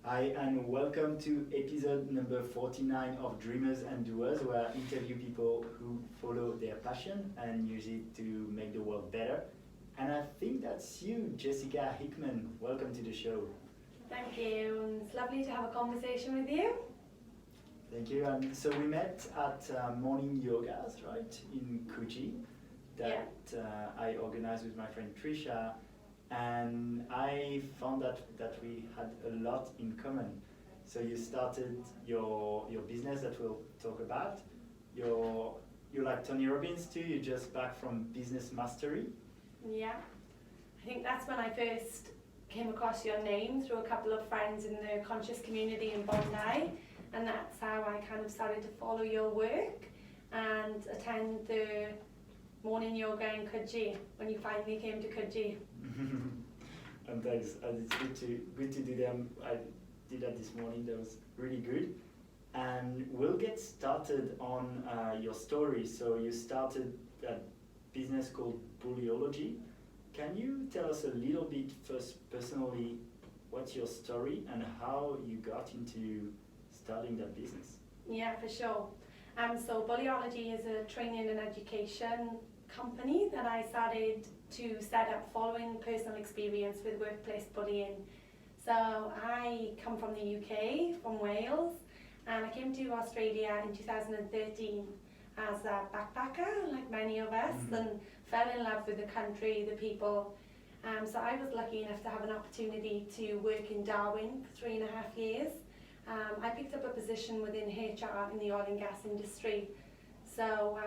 Hi, and welcome to episode number 49 of Dreamers and Doers, where I interview people who follow their passion and use it to make the world better. And I think that's you, Jessica Hickman. Welcome to the show. Thank you, and it's lovely to have a conversation with you. Thank you. So we met at morning yogas, right, in Coogee, that I organized with my friend Trisha. And I found that we had a lot in common. So you started your business that we'll talk about. You're like Tony Robbins too. You're just back from Business Mastery. Yeah, I think that's when I first came across your name through a couple of friends in the conscious community in Bondi, and that's how I kind of started to follow your work and attend the morning yoga in Coogee when you finally came to Coogee. And thanks. And it's good to do them. I did that this morning. That was really good. And we'll get started on your story. So you started a business called Bulliology. Can you tell us a little bit first, personally, what's your story and how you got into starting that business? Yeah, for sure. So Bulliology is a training and education company that I started to set up following personal experience with workplace bullying. So I come from the UK, from Wales, and I came to Australia in 2013 as a backpacker, like many of us, and fell in love with the country, the people. So I was lucky enough to have an opportunity to work in Darwin for 3.5 years. I picked up a position within HR in the oil and gas industry. So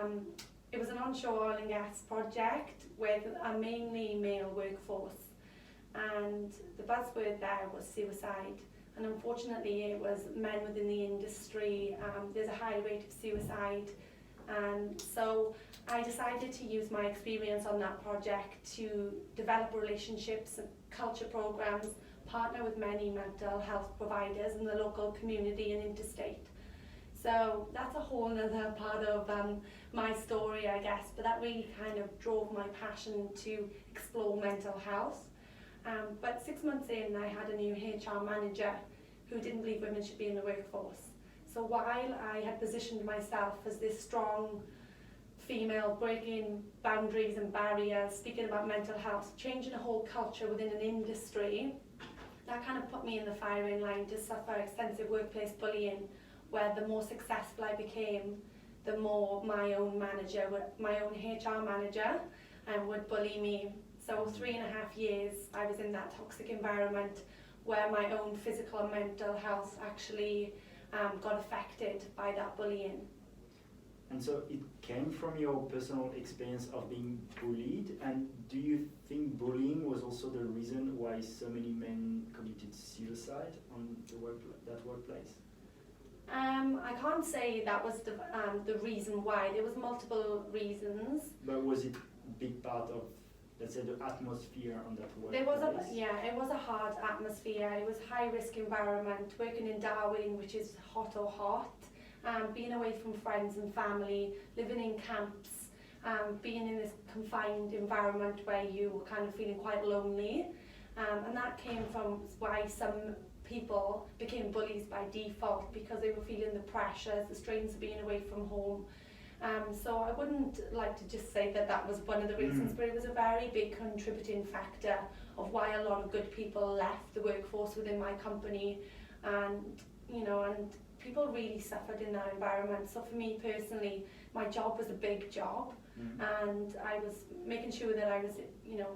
it was an onshore oil and gas project with a mainly male workforce, and the buzzword there was suicide, and unfortunately it was men within the industry. There's a high rate of suicide, and so I decided to use my experience on that project to develop relationships and culture programs, partner with many mental health providers in the local community and interstate. So that's a whole other part of my story, I guess, but that really kind of drove my passion to explore mental health. But 6 months in, I had a new HR manager who didn't believe women should be in the workforce. So while I had positioned myself as this strong female, breaking boundaries and barriers, speaking about mental health, changing a whole culture within an industry, that kind of put me in the firing line to suffer extensive workplace bullying, where the more successful I became, the more my own HR manager would bully me. So 3.5 years I was in that toxic environment where my own physical and mental health actually got affected by that bullying. And so it came from your personal experience of being bullied, and do you think bullying was also the reason why so many men committed suicide on that workplace? I can't say that was the reason why. There was multiple reasons. But was it a big part of, let's say, the atmosphere on that workplace? It was a hard atmosphere. It was a high-risk environment, working in Darwin, which is hot, being away from friends and family, living in camps, being in this confined environment where you were kind of feeling quite lonely. And that came from why some people became bullies by default, because they were feeling the pressures, the strains of being away from home. So I wouldn't like to just say that was one of the reasons, but it was a very big contributing factor of why a lot of good people left the workforce within my company, and people really suffered in that environment. So for me personally, my job was a big job, and I was making sure that I was,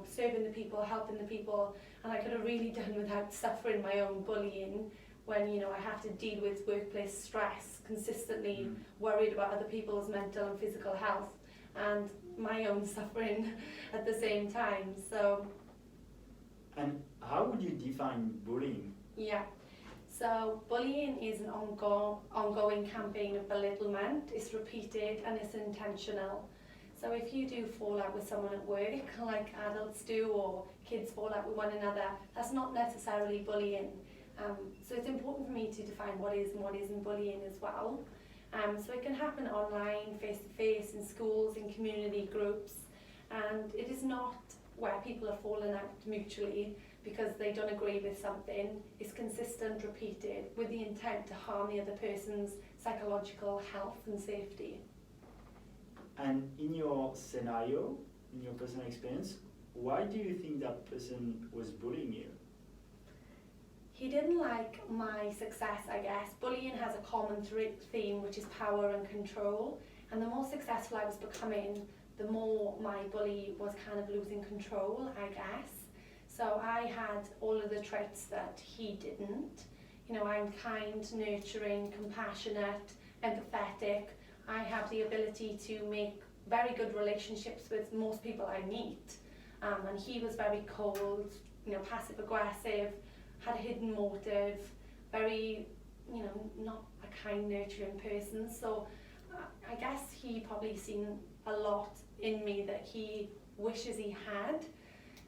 serving the people, helping the people, and I could have really done without suffering my own bullying when, I have to deal with workplace stress consistently, worried about other people's mental and physical health, and my own suffering at the same time. So. And how would you define bullying? Yeah. So bullying is an ongoing campaign of belittlement. It's repeated and it's intentional. So if you do fall out with someone at work, like adults do, or kids fall out with one another, that's not necessarily bullying. So it's important for me to define what is and what isn't bullying as well. So it can happen online, face-to-face, in schools, in community groups, and it is not where people are falling out mutually, because they don't agree with something is consistent, repeated, with the intent to harm the other person's psychological health and safety. And in your scenario, in your personal experience, why do you think that person was bullying you? He didn't like my success, I guess. Bullying has a common theme, which is power and control. And the more successful I was becoming, the more my bully was kind of losing control, I guess. So I had all of the traits that he didn't. You know, I'm kind, nurturing, compassionate, empathetic. I have the ability to make very good relationships with most people I meet. And he was very cold, you know, passive aggressive, had a hidden motive, very, you know, not a kind, nurturing person. So I guess he probably seen a lot in me that he wishes he had.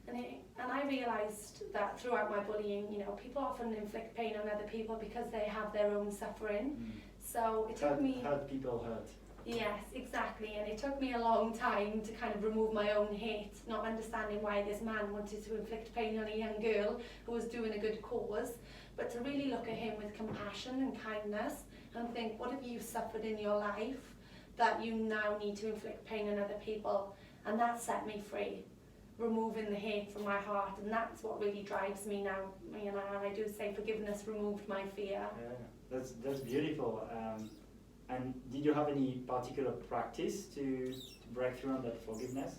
And I realised that throughout my bullying, you know, people often inflict pain on other people because they have their own suffering. So it took me... Hurt people hurt. Yes, exactly. And it took me a long time to kind of remove my own hate, not understanding why this man wanted to inflict pain on a young girl who was doing a good cause, but to really look at him with compassion and kindness and think, what have you suffered in your life that you now need to inflict pain on other people? And that set me free, removing the hate from my heart, and that's what really drives me now. You know, and I do say forgiveness removed my fear. Yeah, that's beautiful. And did you have any particular practice to break through on that forgiveness?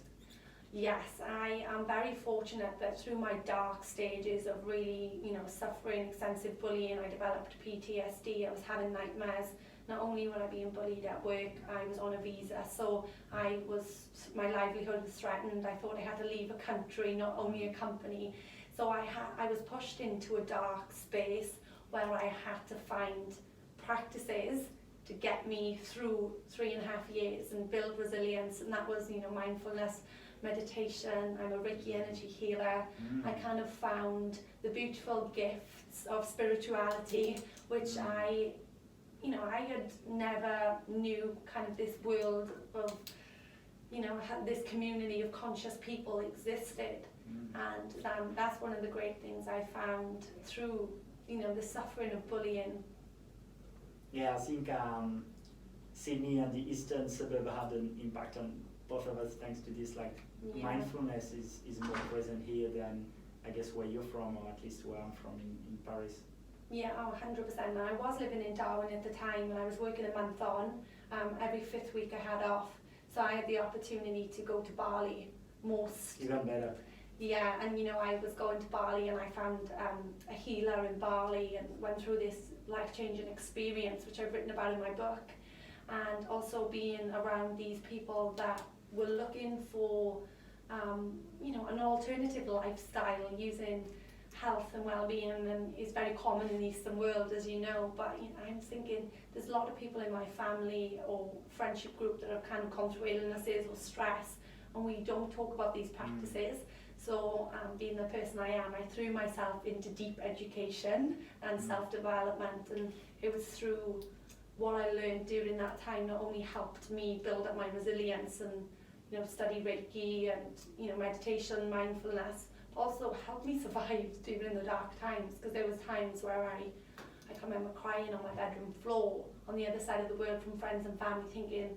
Yes, I am very fortunate that through my dark stages of really, you know, suffering extensive bullying, I developed PTSD. I was having nightmares. Not only were I being bullied at work, I was on a visa, so my livelihood was threatened. I thought I had to leave a country, not only a company. So I was pushed into a dark space where I had to find practices to get me through 3.5 years and build resilience. And that was, you know, mindfulness, meditation. I'm a Reiki energy healer. I kind of found the beautiful gifts of spirituality, which I had never knew kind of this world of, you know, this community of conscious people existed. And that's one of the great things I found through, you know, the suffering of bullying. Yeah, I think Sydney and the eastern suburb had an impact on both of us thanks to this. Like, mindfulness is more present here than, I guess, where you're from, or at least where I'm from in Paris. Yeah, 100%. And I was living in Darwin at the time, and I was working a month on. Every 5th week I had off, so I had the opportunity to go to Bali most. Even better. Yeah, and you know, I was going to Bali and I found a healer in Bali and went through this life-changing experience, which I've written about in my book. And also being around these people that were looking for, you know, an alternative lifestyle using health and well-being, and is very common in the Eastern world, as you know. But you know, I'm thinking there's a lot of people in my family or friendship group that have kind of gone through illnesses or stress, and we don't talk about these practices. So being the person I am, I threw myself into deep education and self-development, and it was through what I learned during that time not only helped me build up my resilience and, you know, study Reiki and, you know, meditation, mindfulness, but also helped me survive during the dark times, because there was times where I can remember crying on my bedroom floor on the other side of the world from friends and family, thinking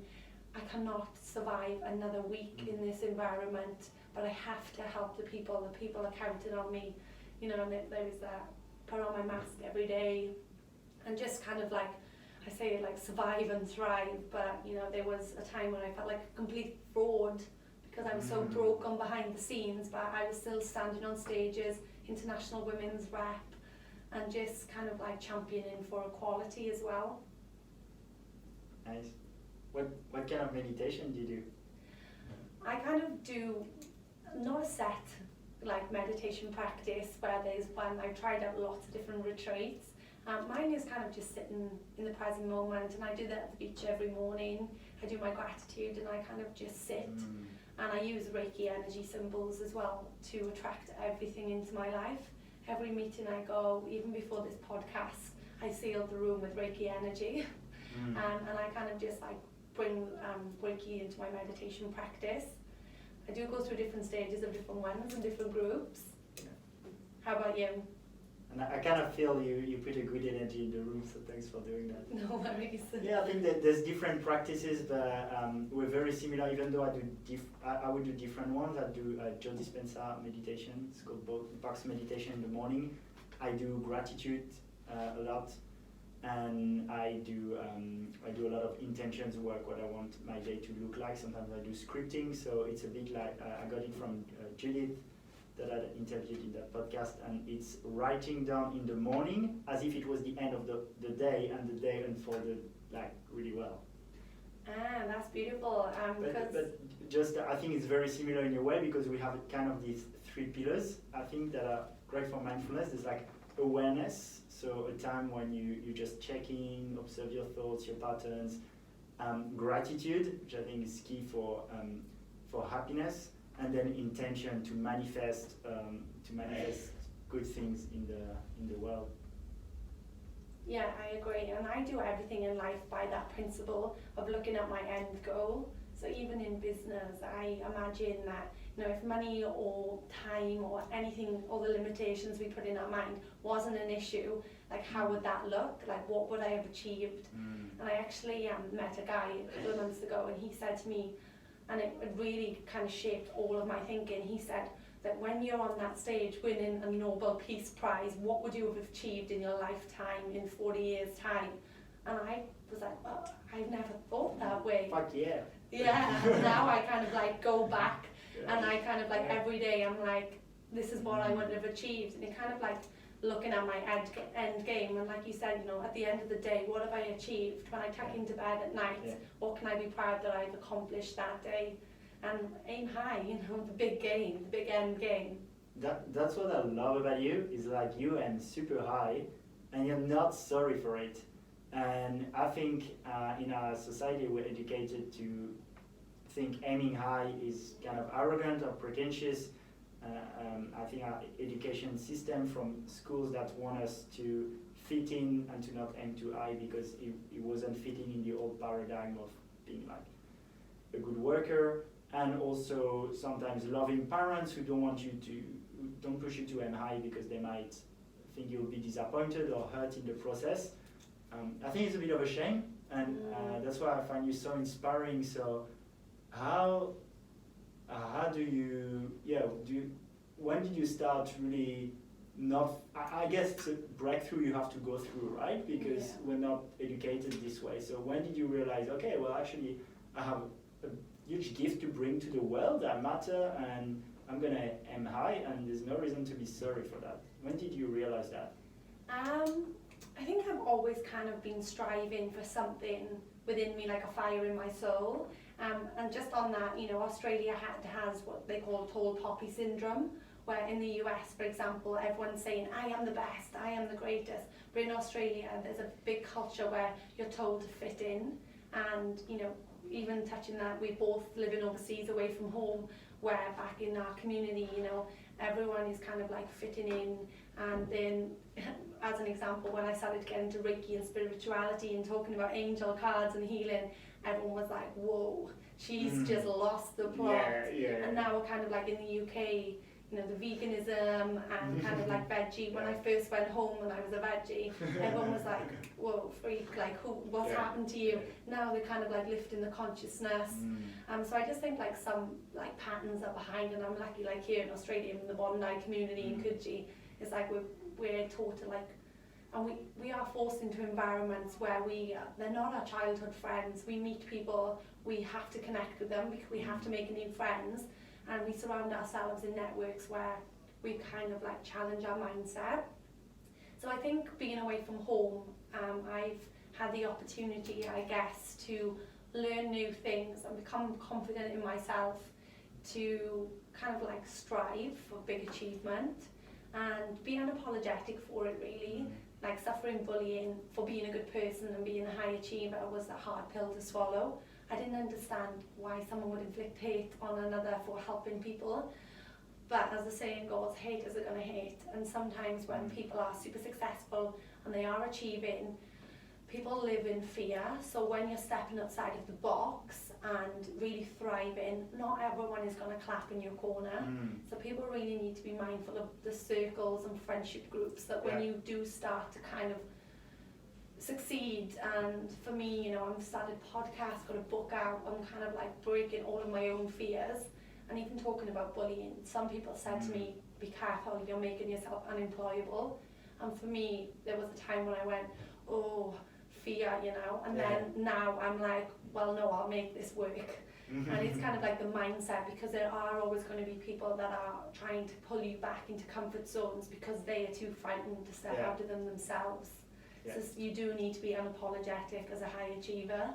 I cannot survive another week in this environment, but I have to help the people are counting on me, you know. And there was that, put on my mask every day and just kind of like, I say, like, survive and thrive. But you know, there was a time when I felt like a complete fraud because I was so broken behind the scenes, but I was still standing on stages, international women's rep, and just kind of like championing for equality as well. Nice. What kind of meditation do you do? I kind of do not a set like meditation practice where there's one. I've tried out lots of different retreats. Mine is kind of just sitting in the present moment, and I do that at the beach every morning. I do my gratitude and I kind of just sit, and I use Reiki energy symbols as well to attract everything into my life. Every meeting I go, even before this podcast, I seal the room with Reiki energy. And I kind of just like bring Reiki into my meditation practice. I do go through different stages of different ones and different groups. How about you? And I kind of feel you put a good energy in the room, so thanks for doing that. No worries. Yeah, I think that there's different practices, but we're very similar. Even though I would do different ones. I do Joe Dispenza meditation. It's called box meditation in the morning. I do gratitude a lot, and I do a lot of intentions work. What I want my day to look like. Sometimes I do scripting. So it's a bit like I got it from Judith, that I interviewed in that podcast, and it's writing down in the morning as if it was the end of the day, and the day unfolded like really well. That's beautiful. But just I think it's very similar in a way, because we have kind of these 3 pillars I think that are great for mindfulness. There's like awareness, so a time when you just check in, observe your thoughts, your patterns. Gratitude, which I think is key for happiness. And then intention to manifest good things in the world. Yeah, I agree, and I do everything in life by that principle of looking at my end goal. So even in business, I imagine that if money or time or anything, all the limitations we put in our mind wasn't an issue, like how would that look? Like what would I have achieved? And I actually met a guy a couple of months ago, and he said to me, and it really kind of shaped all of my thinking. He said that when you're on that stage winning a Nobel Peace Prize, what would you have achieved in your lifetime in 40 years' time? And I was like, well, I've never thought that way. Fuck yeah. Yeah, and now I kind of like go back and I kind of like every day I'm like, this is what I would have achieved. And it kind of like looking at my end game, and like you said, at the end of the day, what have I achieved? When I tuck into bed at night, what can I be proud that I've accomplished that day? And aim high, the big game, the big end game. That's what I love about you, is like you aim super high and you're not sorry for it. And I think in our society we're educated to think aiming high is kind of arrogant or pretentious. I think our education system from schools that want us to fit in and to not aim too high, because it wasn't fitting in the old paradigm of being like a good worker, and also sometimes loving parents who don't push you to aim high because they might think you'll be disappointed or hurt in the process. I think it's a bit of a shame, and that's why I find you so inspiring. So how do you, when did you start really not, I guess it's a breakthrough you have to go through, right? Because we're not educated this way. So when did you realize, okay, well actually I have a huge gift to bring to the world, I matter, and I'm gonna aim high, and there's no reason to be sorry for that. When did you realize that? I think I've always kind of been striving for something within me, like a fire in my soul. And just on that, Australia has what they call tall poppy syndrome, where in the US, for example, everyone's saying, I am the best, I am the greatest. But in Australia, there's a big culture where you're told to fit in. And, even touching that, we're both living overseas away from home, where back in our community, everyone is kind of like fitting in. And then, as an example, when I started getting into Reiki and spirituality and talking about angel cards and healing, everyone was like, whoa, she's just lost the plot. And now we're kind of like in the UK, the veganism and kind of like veggie. When I first went home and I was a veggie, everyone was like, whoa, freak, like what's happened to you? Now they're kind of like lifting the consciousness. So I just think like some like patterns are behind, and I'm lucky like here in Australia in the Bondi community in Coogee, it's like we're taught to like, and we are forced into environments where they're not our childhood friends. We meet people, we have to connect with them, we have to make new friends, and we surround ourselves in networks where we kind of like challenge our mindset. So I think being away from home, I've had the opportunity, I guess, to learn new things and become confident in myself, to kind of like strive for big achievement and be unapologetic for it, really. Like suffering bullying for being a good person and being a high achiever was a hard pill to swallow. I didn't understand why someone would inflict hate on another for helping people. But as the saying goes, haters are going to hate. And sometimes when people are super successful and they are achieving, people live in fear, so when you're stepping outside of the box and really thriving, not everyone is going to clap in your corner. So people really need to be mindful of the circles and friendship groups that when you do start to kind of succeed. And for me, you know, I've started podcasts, got a book out, I'm kind of like breaking all of my own fears. And even talking about bullying, some people said to me, be careful, you're making yourself unemployable. And for me, there was a time when I went, oh, fear, you know, and then now I'm like, well, no, I'll make this work. And it's kind of like the mindset, because there are always going to be people that are trying to pull you back into comfort zones because they are too frightened to step out of them themselves. So you do need to be unapologetic as a high achiever.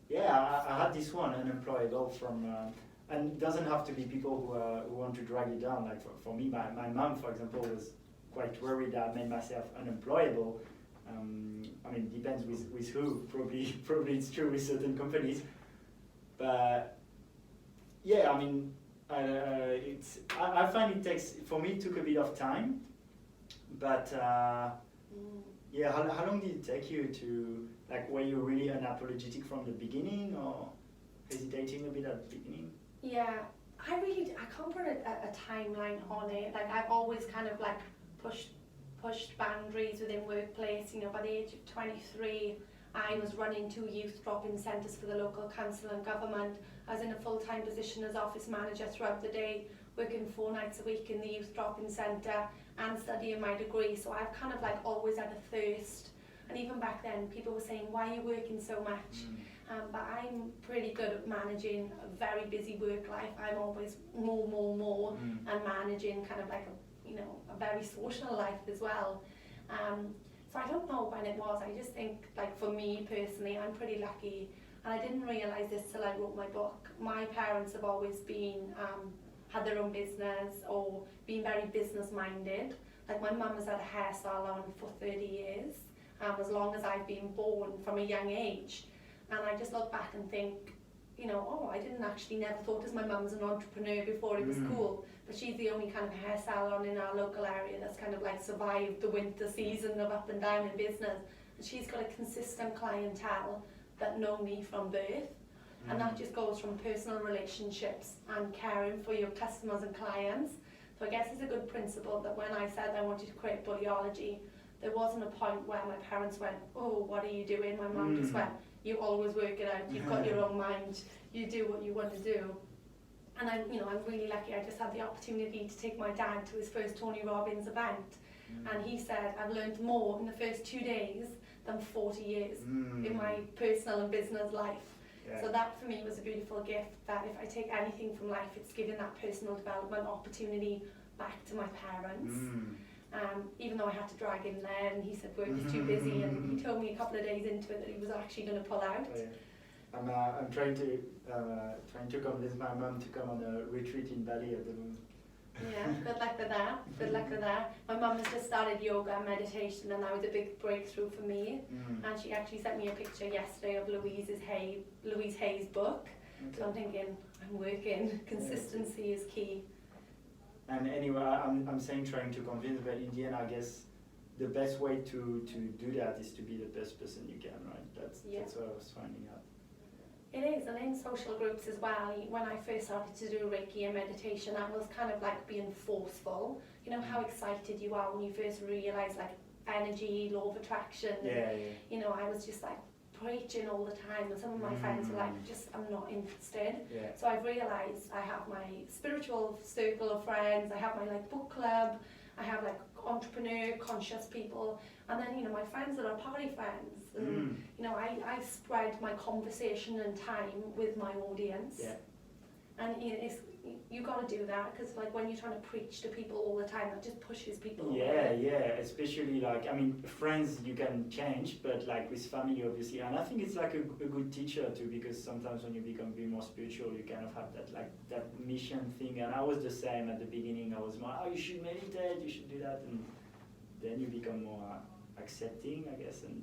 Yeah, I had this one, Unemployed, all from, and it doesn't have to be people who want to drag you down. Like for me, my mom, for example, was quite worried that I made myself unemployable. I mean, it depends with who. Probably it's true with certain companies. But yeah, I mean, I find it takes, for me, it took a bit of time. But yeah, how long did it take you to, like, were you really unapologetic from the beginning, or hesitating a bit at the beginning? Yeah, I can't put a timeline on it. Like, I've always kind of like pushed boundaries within workplace. You know, by the age of 23, I was running 2 youth drop-in centres for the local council and government. I was in a full-time position as office manager throughout the day, working 4 nights a week in the youth drop-in centre and studying my degree. So I've kind of like always had a thirst. And even back then, people were saying, why are you working so much? But I'm pretty good at managing a very busy work life. I'm always more, and managing kind of like a very social life as well. So I don't know when it was. I just think, like, for me personally, I'm pretty lucky, and I didn't realise this till I wrote my book. My parents have always been had their own business or been very business minded. Like, my mum has had a hair salon for 30 years, as long as I've been born, from a young age. And I just look back and think, you know, oh, I never thought as my mum was an entrepreneur before it was cool. But she's the only kind of hair salon in our local area that's kind of like survived the winter season of up and down in business. And she's got a consistent clientele that know me from birth. And that just goes from personal relationships and caring for your customers and clients. So I guess it's a good principle that when I said I wanted to create Bullyology, there wasn't a point where my parents went, oh, what are you doing? My mum just went, you always work it out, you've got your own mind, you do what you want to do. And I'm really lucky. I just had the opportunity to take my dad to his first Tony Robbins event. And he said, I've learned more in the first 2 days than 40 years in my personal and business life. So that for me was a beautiful gift, that if I take anything from life, it's giving that personal development opportunity back to my parents. Even though I had to drag him there, and he said work is too busy, and he told me a couple of days into it that he was actually going to pull out. I'm trying to convince my mum to come on a retreat in Bali at the moment. Yeah, good luck with that. Good luck with that. My mum has just started yoga and meditation, and that was a big breakthrough for me. And she actually sent me a picture yesterday of Louise Hay's book. So I'm thinking, I'm working. Consistency is key. And anyway, I'm saying trying to convince, but in the end, I guess the best way to do that is to be the best person you can, right? That's what I was finding out. It is, and in social groups as well. When I first started to do Reiki and meditation, that was kind of like being forceful. You know how excited you are when you first realise, like, energy, law of attraction. You know, I was just like preaching all the time, and some of my friends were like, I'm not interested. So I've realised I have my spiritual circle of friends, I have my like book club, I have like entrepreneur conscious people, and then, you know, my friends that are party friends, and you know, I spread my conversation and time with my audience. And you know, you got to do that, because like when you're trying to preach to people all the time, that just pushes people away. Especially like, I mean, friends you can change, but like with family obviously. And I think it's like a good teacher too, because sometimes when you become a bit more spiritual, you kind of have that like that mission thing. And I was the same at the beginning. I was more, oh, you should meditate, you should do that, and then you become more accepting, I guess, and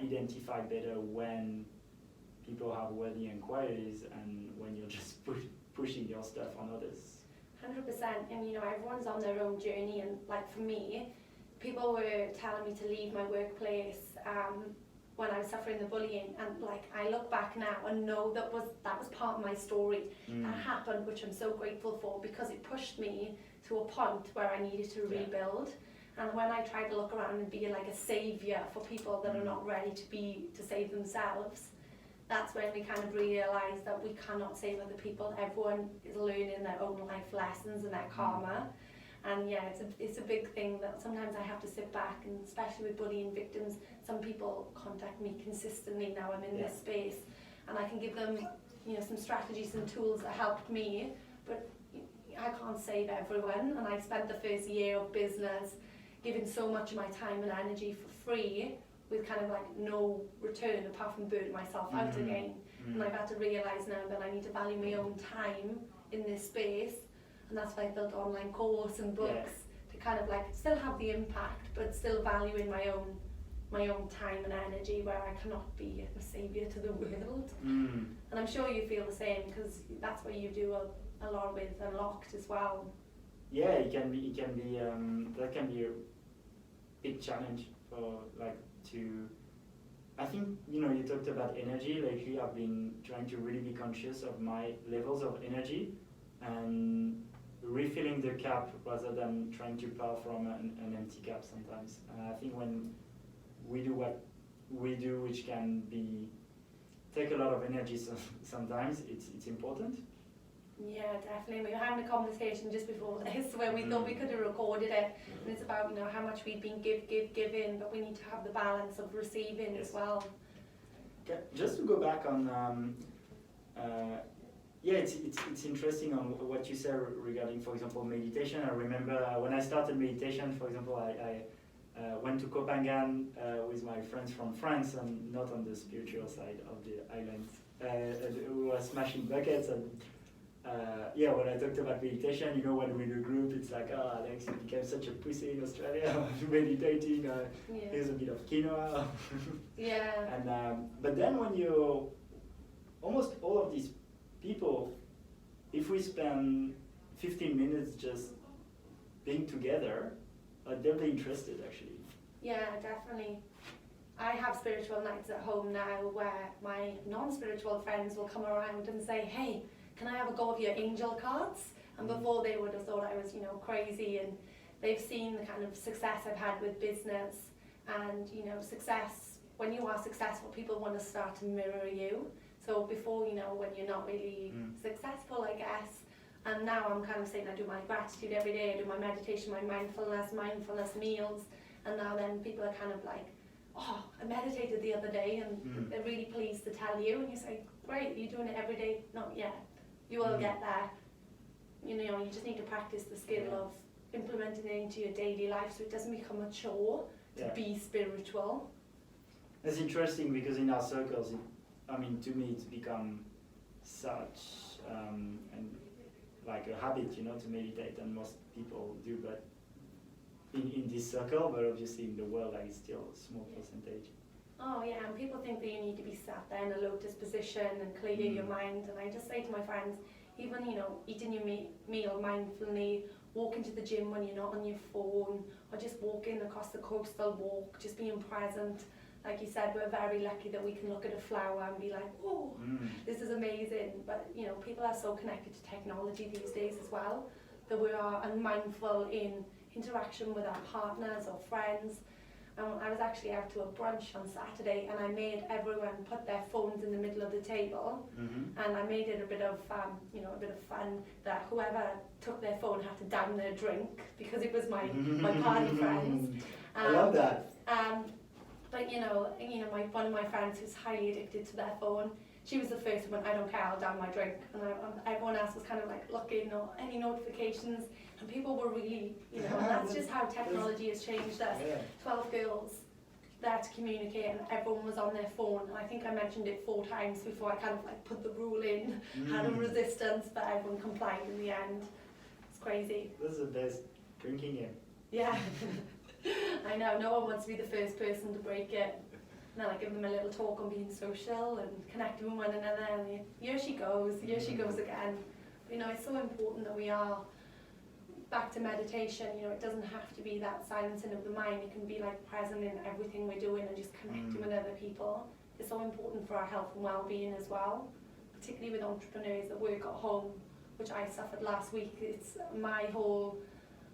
identify better when people have worthy inquiries and when you're just pushing your stuff on others. 100%, and you know, everyone's on their own journey, and like for me, people were telling me to leave my workplace when I was suffering the bullying, and like I look back now and know that was part of my story that happened, which I'm so grateful for, because it pushed me to a point where I needed to rebuild. And when I tried to look around and be like a saviour for people that are not ready to save themselves, that's when we kind of realised that we cannot save other people. Everyone is learning their own life lessons and their karma. And yeah, it's a big thing that sometimes I have to sit back, and especially with bullying victims, some people contact me consistently now I'm in this space, and I can give them, some strategies and tools that helped me, but I can't save everyone. And I spent the first year of business giving so much of my time and energy for free with kind of like no return apart from burning myself out again. And I've had to realise now that I need to value my own time in this space. And that's why I built an online course and books to kind of like still have the impact, but still valuing my own time and energy, where I cannot be a saviour to the world. And I'm sure you feel the same, because that's what you do a lot with Unlocked as well. Yeah, it can be that can be a big challenge for I think, you talked about energy. Lately I've been trying to really be conscious of my levels of energy and refilling the cup rather than trying to pour from an empty cup sometimes. And I think when we do what we do, which can take a lot of energy sometimes, it's important. Yeah, definitely. We were having a conversation just before this where we thought we could have recorded it, and it's about how much we've been giving, but we need to have the balance of receiving as well. Okay. Just to go back on it's interesting on what you said regarding, for example, meditation. I remember when I started meditation, for example, I went to Copenhagen with my friends from France, and not on the spiritual side of the island. And we were smashing buckets, and when I talked about meditation, when we're in a group, it's like, Alex, you became such a pussy in Australia, meditating, here's a bit of quinoa. And but then when almost all of these people, if we spend 15 minutes just being together, they'll be interested actually. Yeah, definitely. I have spiritual nights at home now where my non-spiritual friends will come around and say, hey, can I have a go of your angel cards? And before they would have thought I was, crazy, and they've seen the kind of success I've had with business, and success, when you are successful, people want to start to mirror you. So before, when you're not really successful, I guess, and now I'm kind of saying I do my gratitude every day, I do my meditation, my mindfulness meals, and now then people are kind of like, oh, I meditated the other day, and they're really pleased to tell you, and you say, great, you're doing it every day? Not yet. You will get there. You just need to practice the skill of implementing it into your daily life so it doesn't become a chore to be spiritual. That's interesting, because in our circles, to me it's become such and like a habit, to meditate, and most people do, but in this circle, but obviously in the world, it's still a small percentage. Oh yeah, and people think that you need to be sat there in a lotus position and clear your mind, and I just say to my friends, even eating your meal mindfully, walking to the gym when you're not on your phone, or just walking across the coastal walk, just being present. Like you said, we're very lucky that we can look at a flower and be like, oh, this is amazing. But people are so connected to technology these days as well, that we are unmindful in interaction with our partners or friends. I was actually out to a brunch on Saturday, and I made everyone put their phones in the middle of the table, and I made it a bit of fun that whoever took their phone had to down their drink, because it was my party friends. I love that. But one of my friends who's highly addicted to their phone, she was the first one. I don't care, I'll down my drink. And everyone else was kind of like looking, any notifications. And people were really, and that's just how technology has changed us. 12 girls there to communicate, and everyone was on their phone. And I think I mentioned it 4 times before I kind of like put the rule in, had a resistance, but everyone complied in the end. It's crazy. This is the best drinking game. Yeah. I know, no one wants to be the first person to break it. And then I give them a little talk on being social and connecting with one another, and here she goes again. But it's so important that we are back to meditation, you know, it doesn't have to be that silencing of the mind. It can be like present in everything we're doing and just connecting with other people. It's so important for our health and well-being as well, particularly with entrepreneurs that work at home, which I suffered last week. It's my whole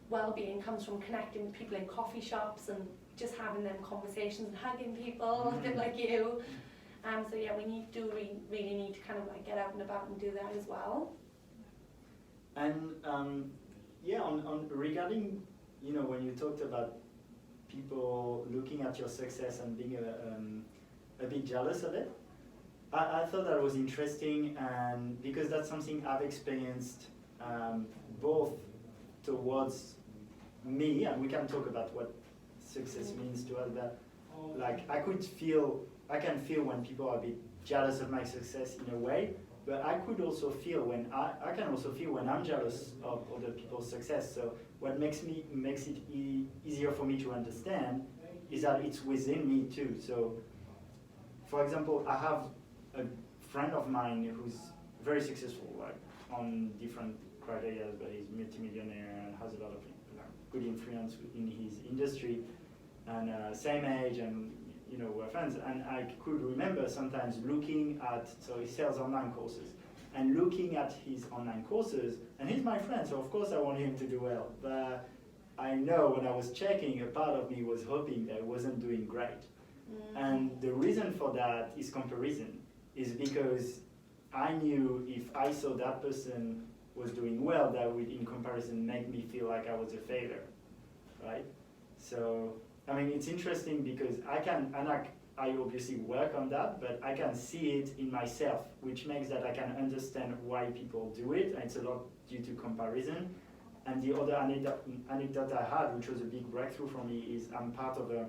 well-being comes from connecting with people in coffee shops and just having them conversations and hugging people, a bit like you. So yeah, we really need to kind of like get out and about and do that as well. And yeah, on regarding, you know, when you talked about people looking at your success and being a bit jealous of it, I thought that was interesting, and because that's something I've experienced both towards me, and we can talk about what success means to us, but like I can feel when people are a bit jealous of my success in a way, but I could also feel when I can also feel when I'm jealous of other people's success. So what makes it easier for me to understand is that it's within me too. So for example, I have a friend of mine who's very successful, like on different criteria, but he's multimillionaire and has a lot of good influence in his industry, and same age, and you know, we're friends. And I could remember sometimes looking at, so he sells online courses, and looking at his online courses, and he's my friend, so of course I want him to do well. But I know when I was checking, a part of me was hoping that I wasn't doing great. And the reason for that is comparison, is because I knew if I saw that person was doing well, that would in comparison make me feel like I was a failure, right? So, I mean, it's interesting because I obviously work on that, but I can see it in myself, which makes that I can understand why people do it, and it's a lot due to comparison. And the other anecdote I had, which was a big breakthrough for me, is I'm part of a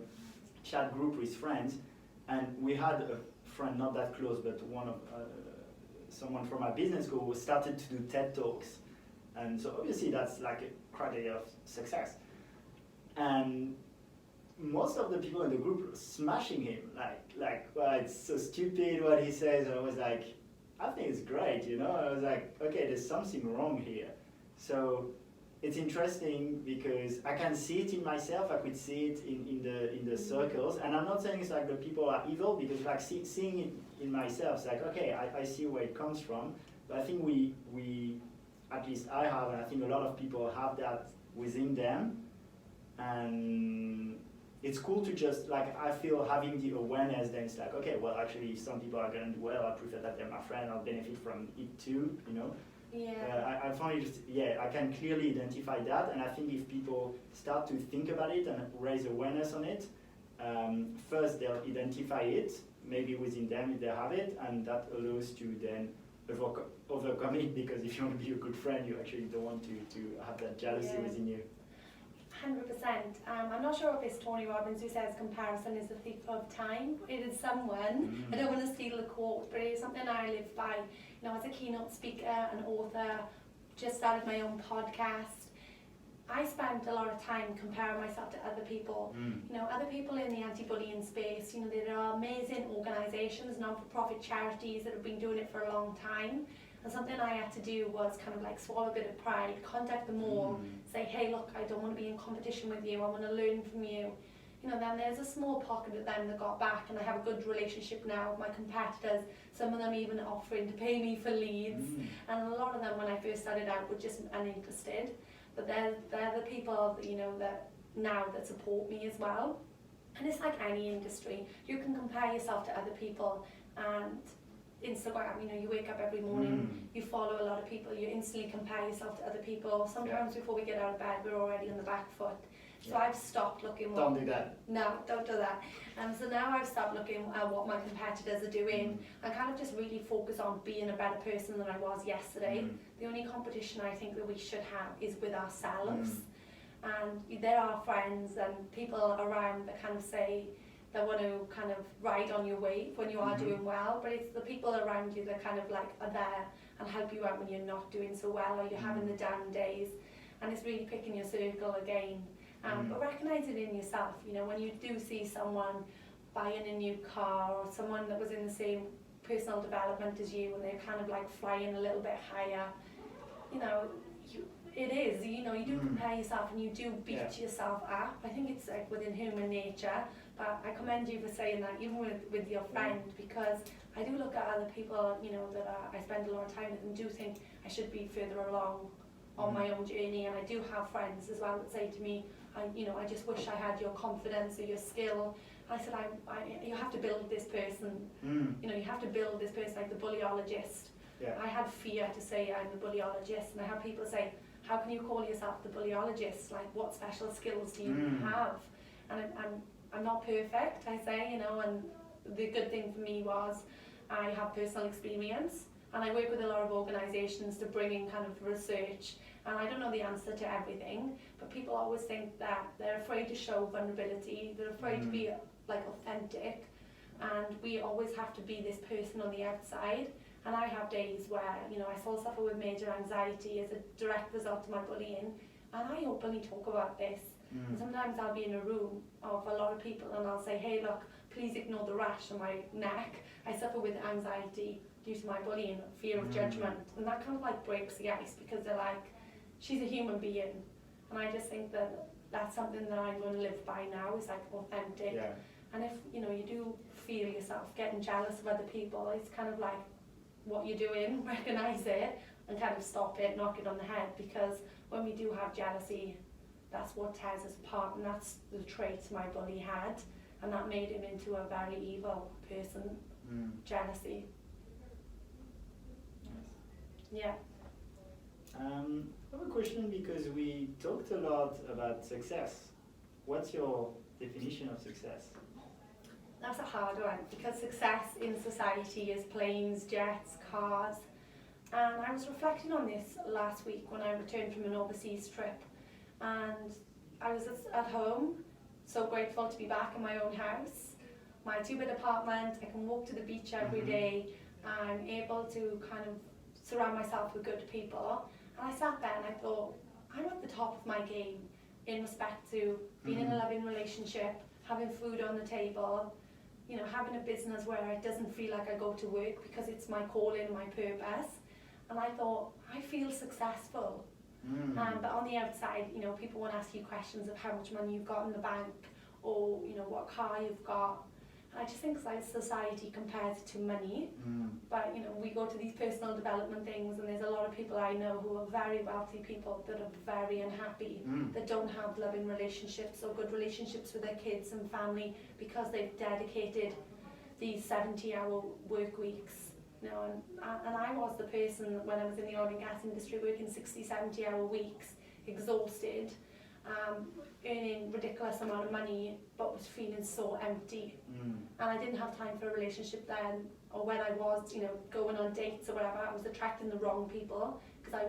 chat group with friends, and we had a friend, not that close, but one of someone from my business school who started to do TED Talks. And so obviously that's like a criteria of success. And most of the people in the group were smashing him, like, well, it's so stupid what he says. And I was like, I think it's great, you know? I was like, okay, there's something wrong here. So it's interesting because I can see it in myself, I could see it in the circles, and I'm not saying it's like the people are evil, because like seeing it in myself, it's like, okay, I see where it comes from, but I think we at least I have, and I think a lot of people have that within them, and it's cool to just, like, I feel having the awareness, then it's like, okay, well, actually, if some people are going to do well, I prefer that they're my friend, I'll benefit from it too, you know? Yeah. I find it just, yeah, I can clearly identify that, and I think if people start to think about it and raise awareness on it, first they'll identify it, maybe within them if they have it, and that allows to then overcome it, because if you want to be a good friend, you actually don't want to have that jealousy within you. 100%. I'm not sure if it's Tony Robbins who says comparison is the thief of time. It is someone, I don't want to steal the quote, but it is something I live by. You know, as a keynote speaker, an author, just started my own podcast. I spent a lot of time comparing myself to other people. You know, other people in the anti-bullying space. You know, there are amazing organisations, non-for-profit charities that have been doing it for a long time. And something I had to do was kind of like swallow a bit of pride, contact them all, say, hey, look, I don't want to be in competition with you, I want to learn from you. You know, then there's a small pocket of them that got back, and I have a good relationship now with my competitors, some of them even offering to pay me for leads. And a lot of them, when I first started out, were just uninterested. But they're the people, you know, that now that support me as well. And it's like any industry. You can compare yourself to other people, and Instagram, you know, you wake up every morning, you follow a lot of people, you instantly compare yourself to other people. Sometimes before we get out of bed, we're already on the back foot. So I've stopped looking. Don't do that. No, don't do that. So now I've stopped looking at what my competitors are doing. I kind of just really focus on being a better person than I was yesterday. The only competition I think that we should have is with ourselves. And there are friends and people around that kind of say, that want to kind of ride on your wave when you are doing well, but it's the people around you that kind of like are there and help you out when you're not doing so well, or you're having the down days, and it's really picking your circle again. But recognising it in yourself, you know, when you do see someone buying a new car, or someone that was in the same personal development as you, and they're kind of like flying a little bit higher, you know, It is, you know, you do compare yourself and you do beat yourself up. I think it's like within human nature, but I commend you for saying that, even with your friend, because I do look at other people, you know, that I spend a lot of time with and do think I should be further along on my own journey. And I do have friends as well that say to me, I just wish I had your confidence or your skill. I said, you have to build this person, you know, you have to build this person like the bullyologist. Yeah. I had fear to say I'm the bullyologist, and I had people say, how can you call yourself the bullyologist? Like, what special skills do you have? And I'm not perfect, I say, you know, and the good thing for me was I have personal experience, and I work with a lot of organisations to bring in kind of research, and I don't know the answer to everything, but people always think that they're afraid to show vulnerability, they're afraid to be like authentic, and we always have to be this person on the outside. And I have days where, you know, I still suffer with major anxiety as a direct result of my bullying, and I openly talk about this. And sometimes I'll be in a room of a lot of people and I'll say, hey look, please ignore the rash on my neck. I suffer with anxiety due to my bullying, fear of judgment. And that kind of like breaks the ice, because they're like, she's a human being. And I just think that that's something that I'm going to live by now, is like authentic. Yeah. And if, you know, you do feel yourself getting jealous of other people, it's kind of like, what you're doing, recognise it and kind of stop it, knock it on the head, because when we do have jealousy, that's what tears us apart, and that's the traits my bully had, and that made him into a very evil person. Jealousy. Nice. Yeah. I have a question, because we talked a lot about success. What's your definition of success? That's a hard one, because success in society is planes, jets, cars. And I was reflecting on this last week when I returned from an overseas trip. And I was at home, so grateful to be back in my own house. My 2-bed apartment, I can walk to the beach every day. I'm able to kind of surround myself with good people. And I sat there and I thought, I'm at the top of my game in respect to being in a loving relationship, having food on the table, you know, having a business where it doesn't feel like I go to work because it's my calling, my purpose. And I thought, I feel successful. But on the outside, you know, people want to ask you questions of how much money you've got in the bank, or, you know, what car you've got. And I just think like society compares it to money. But, you know, we go to these personal development things, and there's a lot of people I know who are very wealthy people that are very unhappy, that don't have loving relationships or good relationships with their kids and family, because they've dedicated these 70-hour work weeks. You know, and I was the person when I was in the oil and gas industry, working 60, 70-hour weeks, exhausted, earning ridiculous amount of money, but was feeling so empty. And I didn't have time for a relationship then, or when I was, you know, going on dates or whatever, I was attracting the wrong people, because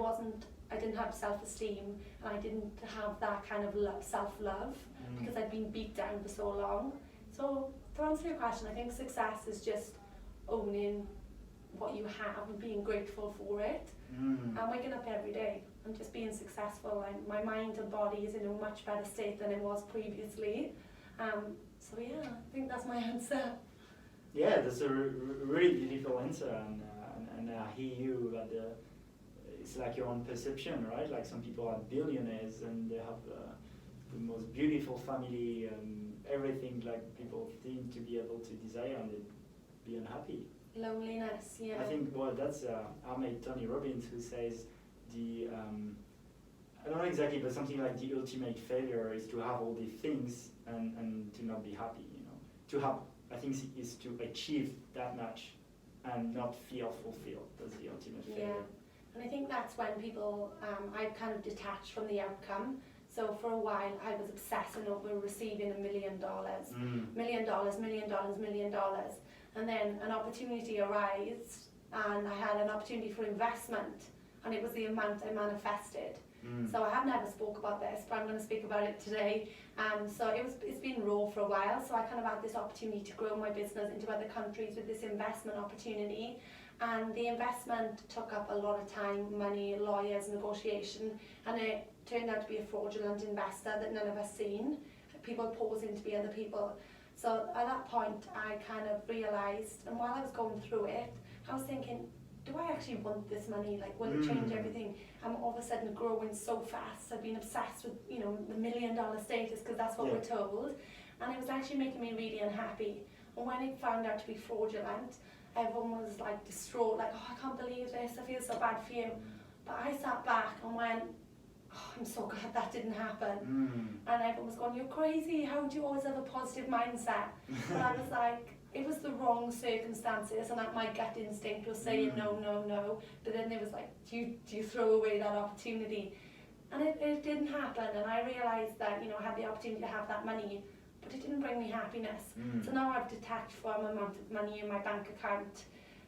I didn't have self-esteem, and I didn't have that kind of self-love, because I'd been beat down for so long. So to answer your question, I think success is just owning what you have and being grateful for it, and waking up every day and just being successful. And my mind and body is in a much better state than it was previously. So yeah, I think that's my answer. Yeah, that's a really beautiful answer, and I hear you about it's like your own perception, right? Like some people are billionaires and they have the most beautiful family, everything like people seem to be able to desire, and they be unhappy. Loneliness, yeah. I think, well, that's our mate Tony Robbins, who says I don't know exactly, but something like the ultimate failure is to have all these things and to not be happy, you know. To have, I think, is to achieve that much and not feel fulfilled. That's the ultimate failure. Yeah, and I think that's when people, I've kind of detached from the outcome. So for a while, I was obsessing over receiving $1 million, $1 million, $1 million, $1 million. And then an opportunity arose, and I had an opportunity for investment, and it was the amount I manifested. So I have never spoke about this, but I'm going to speak about it today. So it's been raw for a while, so I kind of had this opportunity to grow my business into other countries with this investment opportunity. And the investment took up a lot of time, money, lawyers, negotiation, and it turned out to be a fraudulent investor that none of us seen, people posing to be other people. So at that point, I kind of realised, and while I was going through it, I was thinking, do I actually want this money? Like, will it change everything? I'm all of a sudden growing so fast. I've been obsessed with, you know, the $1 million status because that's what we're told. And it was actually making me really unhappy. And when it found out to be fraudulent, everyone was like distraught, like, oh, I can't believe this, I feel so bad for you. But I sat back and went, oh, I'm so glad that didn't happen. And everyone was going, you're crazy, how do you always have a positive mindset? And I was like, it was the wrong circumstances, and that my gut instinct was saying no, no, no. But then it was like, do you throw away that opportunity? And it didn't happen, and I realised that, you know, I had the opportunity to have that money, but it didn't bring me happiness. So now I've detached from amount of money in my bank account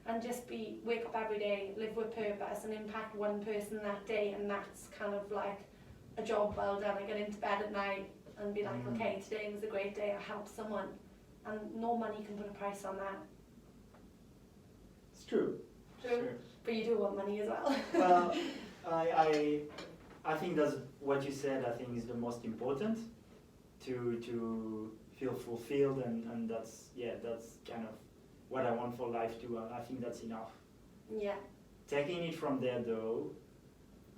and just wake up every day, live with purpose and impact one person that day, and that's kind of like a job well done. I get into bed at night and be like, okay, today was a great day, I helped someone, and no money can put a price on that. It's true. True. But you do want money as well. Well, I think that's what you said. I think is the most important. To feel fulfilled, and that's kind of what I want for life too. I think that's enough. Yeah. Taking it from there though,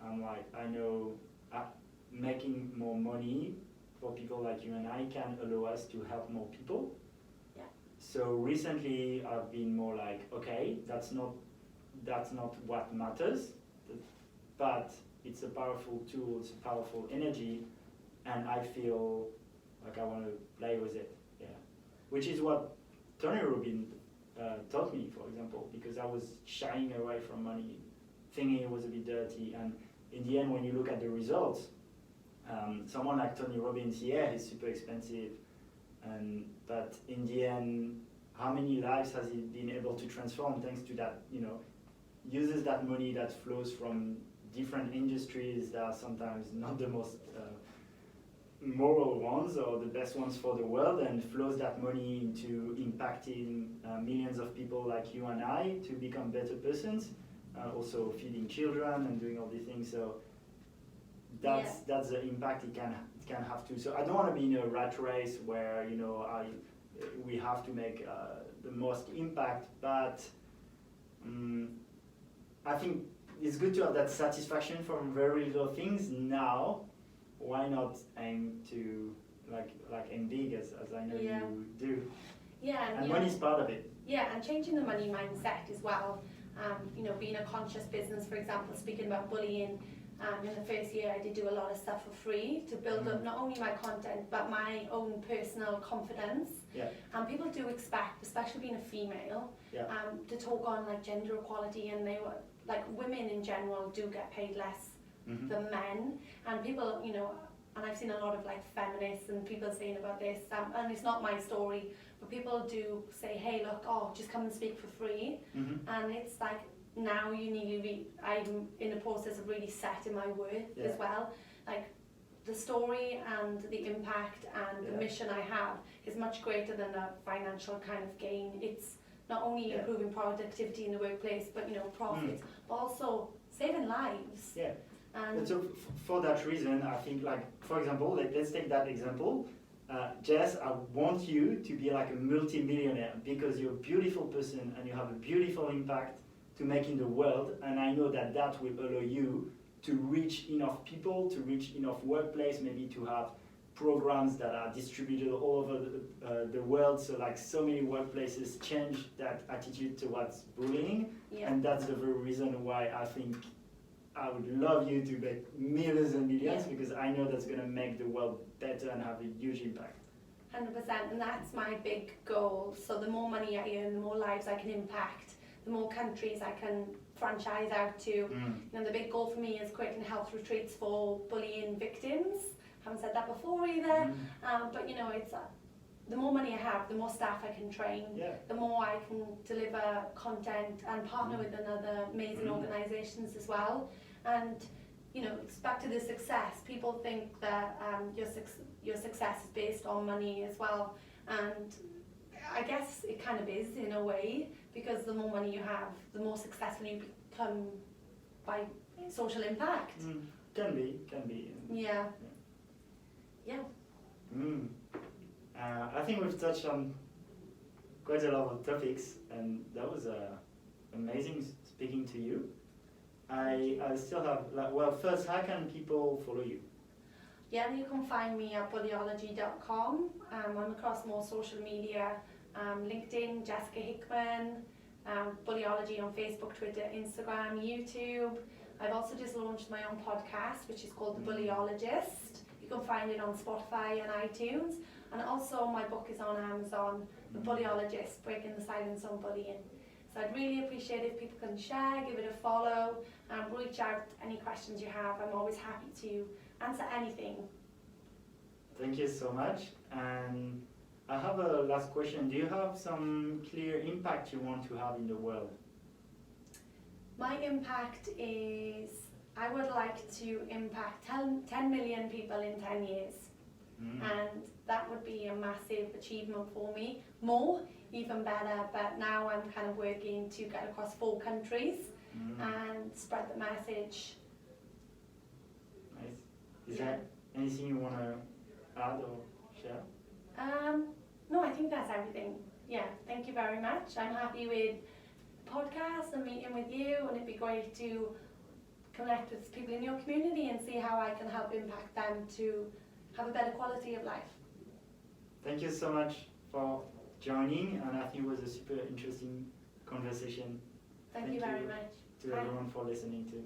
I'm like, I know making more money for people like you and I can allow us to help more people. Yeah. So recently I've been more like, okay, that's not what matters, but it's a powerful tool, it's a powerful energy, and I feel like I want to play with it, which is what Tony Robbins taught me, for example, because I was shying away from money, thinking it was a bit dirty, and in the end, when you look at the results, someone like Tony Robbins, he's super expensive, but in the end, how many lives has he been able to transform thanks to that? You know, uses that money that flows from different industries that are sometimes not the most moral ones or the best ones for the world, and flows that money into impacting millions of people like you and I to become better persons, also feeding children and doing all these things. So that's the impact it can have too. So I don't want to be in a rat race where, you know, we have to make the most impact, but I think it's good to have that satisfaction from very little things now. Why not aim to like aim big as I know you do? Yeah, and money's part of it. Yeah, and changing the money mindset as well. You know, being a conscious business, for example, speaking about bullying. In the first year, I did do a lot of stuff for free to build up not only my content but my own personal confidence. Yeah. And people do expect, especially being a female, to talk on like gender equality, and they were like women in general do get paid less than men, and people, you know, and I've seen a lot of like feminists and people saying about this, and it's not my story, but people do say, hey, look, just come and speak for free, and it's like, now you need I'm in the process of really setting my worth as well. Like the story and the impact and the mission I have is much greater than a financial kind of gain. It's not only improving productivity in the workplace, but, you know, profits, but also saving lives. Yeah. And so for that reason, I think, like, for example, let's take that example. Jess, I want you to be like a multi-millionaire because you're a beautiful person and you have a beautiful impact to make in the world, and I know that that will allow you to reach enough people, to reach enough workplace, maybe to have programs that are distributed all over the world, so like so many workplaces change that attitude towards bullying, and that's the very reason why I think I would love you to make millions and millions, because I know that's going to make the world better and have a huge impact. 100%, and that's my big goal. So the more money I earn, the more lives I can impact, the more countries I can franchise out to. You know, the big goal for me is creating health retreats for bullying victims. Haven't said that before either, but you know, it's the more money I have, the more staff I can train, the more I can deliver content and partner with another amazing organisations as well. And you know, it's back to the success. People think that your success is based on money as well, and I guess it kind of is in a way, because the more money you have, the more successful you become by social impact. Can be. Yeah. I think we've touched on quite a lot of topics, and that was amazing speaking to you. I still have, first, how can people follow you? Yeah, you can find me at bullyology.com. I'm across more social media, LinkedIn, Jessica Hickman, Bullyology on Facebook, Twitter, Instagram, YouTube. I've also just launched my own podcast, which is called The Bullyologist. You can find it on Spotify and iTunes. And also my book is on Amazon, The Bullyologist, Breaking the Silence on Bullying. So I'd really appreciate if people can share, give it a follow, reach out any questions you have. I'm always happy to answer anything. Thank you so much. And I have a last question. Do you have some clear impact you want to have in the world? My impact is I would like to impact 10 million people in 10 years. And that would be a massive achievement for me. More, even better, but now I'm kind of working to get across 4 countries and spread the message. Nice. Is there anything you want to add or share? No, I think that's everything. Yeah, thank you very much. I'm happy with the podcast and meeting with you, and it'd be great to connect with people in your community and see how I can help impact them to have a better quality of life. Thank you so much for joining, and I think it was a super interesting conversation. Thank you very much. To everyone for listening to.